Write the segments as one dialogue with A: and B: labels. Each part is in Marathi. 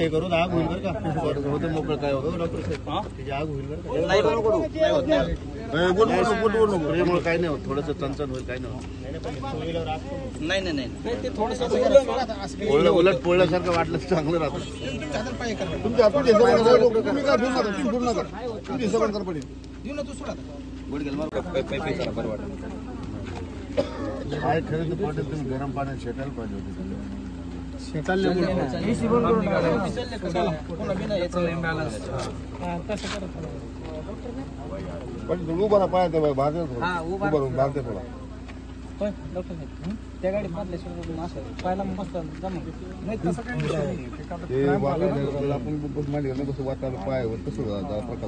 A: हे करू आग होईल बरं का होतं मोकळं काय होतं डॉक्टर साहेब त्याची आग होईल बरं का प्रेमळ काय नाही होत थोडंसं चणचण होईल काय नाही
B: ते थोडंसं
A: उलट पोळल्यासारखं वाटलं चांगलं राहतं
C: तुमच्या हातून तुम्ही काय फिरू नका तुमची हिशोबाने कर पडेल
A: काय खरं तर पाटील तुम्ही गरम पाण्यात शेकायला पाहिजे होते
C: पण उभा पाहिजे भाजते थोडा
B: डॉक्टर साहेब त्या गाडीत मधल्या पाहायला मस्त नाही तसं काही
C: आपण कसं वाटायला पाय कसं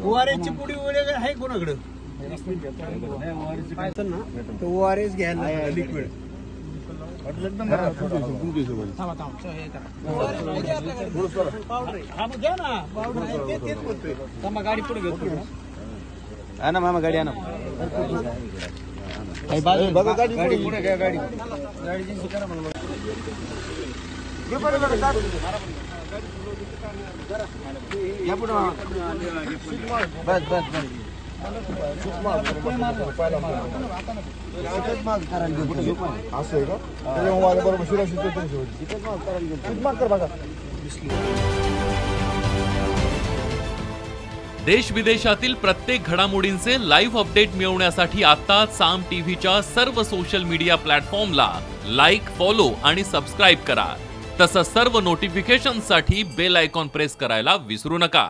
A: ओआरएसची पुडी वगैरे आहे कोणाकडे ओआरएस घ्यायला लिक्विड एकदम
B: गाडी पुढे घेतो
A: ना मामा गाडी आणा
C: गाडी पुढे घ्या गाडी
A: बस
C: असं आहे का बरोबर शिराशी बघा
D: देश विदेशातील प्रत्येक घडामोडींचे लाईव्ह अपडेट मिळवण्यासाठी आता साम टीव्हीच्या सर्व सोशल मीडिया प्लॅटफॉर्मला लाईक, फॉलो आणि सबस्क्राईब करा. तसंच सर्व नोटिफिकेशनसाठी बेल आयकॉन प्रेस करायला विसरू नका.